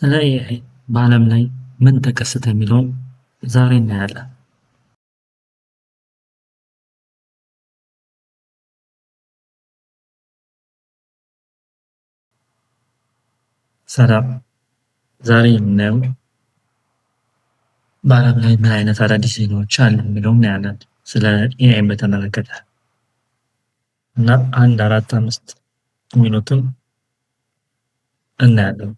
ስለ ኤአይ በዓለም ላይ ምን ተከሰተ የሚለውን ዛሬ እናያለን። ሰላም፣ ዛሬ የምናየው በዓለም ላይ ምን አይነት አዳዲስ ዜናዎች አሉ የሚለውን እናያለን። ስለ ኤአይን በተመለከተ እና አንድ 4-5 ሚኒቱን እናያለን።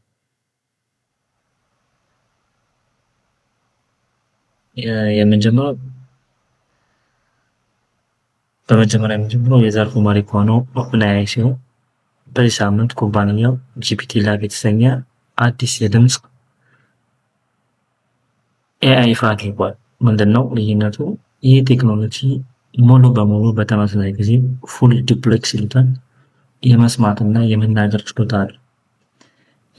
በመጀመሪያ የምንጀምረው የዘርፉ መሪ ከሆነው ኦፕንኤአይ ሲሆን በዚህ ሳምንት ኩባንያው ጂፒቲ ላብ የተሰኘ አዲስ የድምፅ ኤአይ ይፋ አድርጓል። ምንድነው ልዩነቱ? ይህ ቴክኖሎጂ ሙሉ በሙሉ በተመሳሳይ ጊዜ ፉል ዱፕሌክስ ይሉታል የመስማትና የመናገር ችሎታ አለው።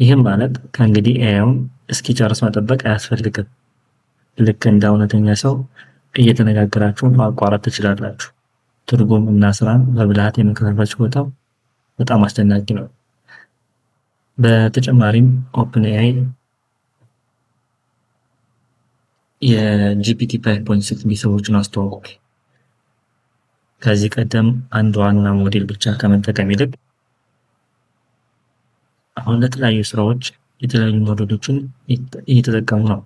ይህም ማለት ከእንግዲህ ኤአይውን እስኪጨርስ መጠበቅ አያስፈልግም። ልክ እንደ እውነተኛ ሰው እየተነጋገራችሁ ማቋረጥ ትችላላችሁ። ትርጉም እና ስራን በብልሃት የመከፋፈል ችሎታው በጣም አስደናቂ ነው። በተጨማሪም ኦፕንኤአይ የጂፒቲ 5.6 ቤተሰቦችን አስተዋውቋል። ከዚህ ቀደም አንድ ዋና ሞዴል ብቻ ከመጠቀም ይልቅ አሁን ለተለያዩ ስራዎች የተለያዩ ሞዴሎችን እየተጠቀሙ ነው።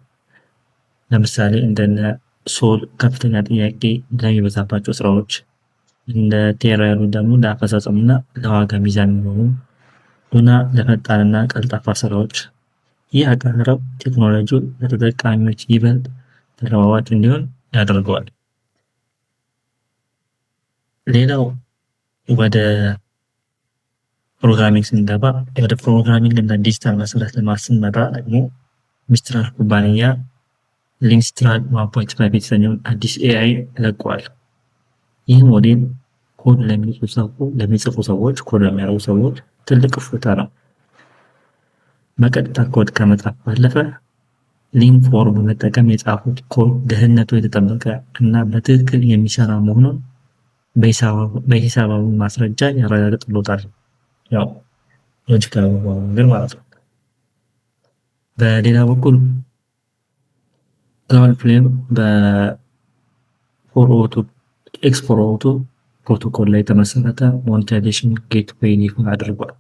ለምሳሌ እንደነ ሶል ከፍተኛ ጥያቄ ለሚበዛባቸው ስራዎች፣ እንደ ቴራ ያሉ ደግሞ ለአፈጻጸምና ለዋጋ ሚዛን የሚሆኑ፣ ሉና ለፈጣንና ቀልጣፋ ስራዎች። ይህ አቀራረብ ቴክኖሎጂው ለተጠቃሚዎች ይበልጥ ተለዋዋጭ እንዲሆን ያደርገዋል። ሌላው ወደ ፕሮግራሚንግ ስንገባ ወደ ፕሮግራሚንግ እና ዲጂታል መሰረት ልማት ስንመጣ ደግሞ ሚስትራል ኩባንያ ሊንክስትራል 1.5 የተሰኘውን አዲስ ኤአይ ለቋል። ይህ ሞዴል ኮድ ለሚጽፉ ሰዎች፣ ኮድ ለሚያደርጉ ሰዎች ትልቅ እፎይታ ነው። በቀጥታ ኮድ ከመጻፍ ባለፈ ሊንክ ፎርም በመጠቀም የጻፉት ኮድ ደህንነቱ የተጠበቀ እና በትክክል የሚሰራ መሆኑን በሂሳባዊ ማስረጃ ያረጋግጥልዎታል። ያው ሎጂካል ነገር ማለት ነው። በሌላ በኩል ክላውድፍሌር በኤክስ402 ፕሮቶኮል ላይ የተመሰረተ ሞኔታይዜሽን ጌትዌይ ይፋ አድርጓል።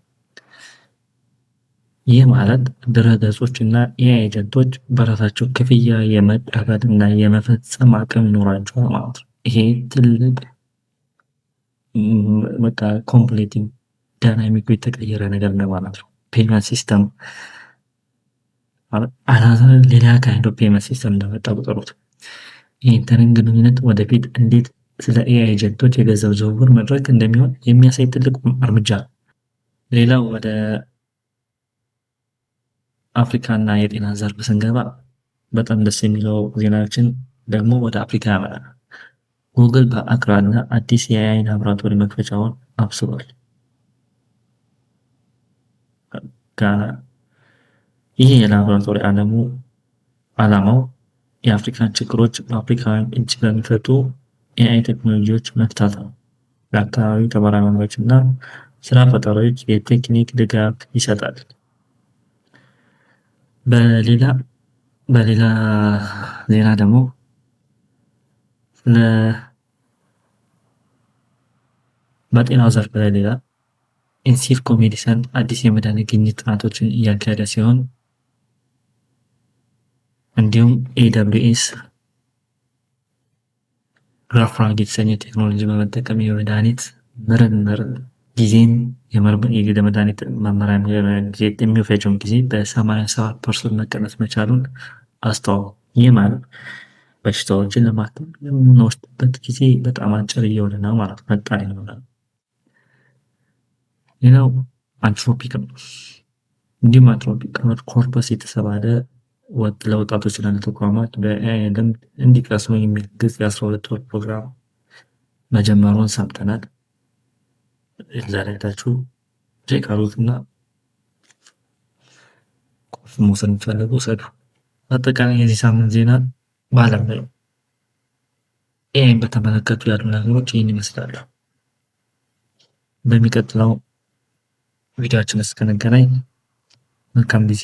ይህ ማለት ድረ-ገጾች እና ኤአይ ኤጀንቶች በራሳቸው ክፍያ የመቀበል እና የመፈጸም አቅም ይኖራቸዋል ማለት ነው። ይሄ ትልቅ በቃ ኮምፕሌቲንግ ዳይናሚኩ የተቀየረ ነገር ነው ማለት ነው። ፔመንት ሲስተም ሌላ ካይንድ ኦፍ ፔመንት ሲስተም እንደመጣ ቁጠሩት። የኢንተርኔት ግንኙነት ወደፊት እንዴት ስለ ኤአይ ኤጀንቶች የገንዘብ ዝውውር መድረክ እንደሚሆን የሚያሳይ ትልቅ እርምጃ ነው። ሌላው ወደ አፍሪካ እና የጤና ዘርፍ ስንገባ በጣም ደስ የሚለው ዜናችን ደግሞ ወደ አፍሪካ ያመራል። ጉግል በአክራ እና አዲስ የኤአይ ላቦራቶሪ መክፈቻውን አብስሯል። ጋና ይህ የላቦራቶሪ ዓላማው የአፍሪካን ችግሮች በአፍሪካውያን እጅ በሚፈቱ ኤአይ ቴክኖሎጂዎች መፍታት ነው። ለአካባቢ ተመራማሪዎች እና ስራ ፈጣሪዎች የቴክኒክ ድጋፍ ይሰጣል። በሌላ ዜና ደግሞ በጤናው ዘርፍ ላይ ሌላ ኢንሲልኮ ሜዲሲን አዲስ የመድኃኒት ግኝት ጥናቶችን እያካሄደ ሲሆን እንዲሁም ኤደብሊውኤስ ግራፍራግ የተሰኘ ቴክኖሎጂ በመጠቀም የመድኃኒት ምርምር ጊዜን የመድኃኒት መመሪያ የሚፈጀውን ጊዜ በ87% መቀነስ መቻሉን አስተዋወቁ። ይህ ማለት በሽታዎችን ለማከም የምንወስድበት ጊዜ በጣም አጭር እየሆነ ነው ማለት ነው፣ ፈጣን ይሆናል። ሌላው አንትሮፒክ ነው። እንዲሁም አንትሮፒክ ኮርፐስ የተባለ ለወጣቶች እና ለተቋማት በኤአይ ልምድ እንዲቀስሙ የሚያግዝ የ12 ወር ፕሮግራም መጀመሩን ሰምተናል። እዛ ላይ ሄዳችሁ ቼክ አድርጉትና ኮርስ መውሰድ የምትፈልጉ ውሰዱ። አጠቃላይ የዚህ ሳምንት ዜና በዓለም ላይ ኤአይን በተመለከቱ ያሉ ነገሮች ይህን ይመስላሉ። በሚቀጥለው ቪዲዮአችን እስክንገናኝ መልካም ጊዜ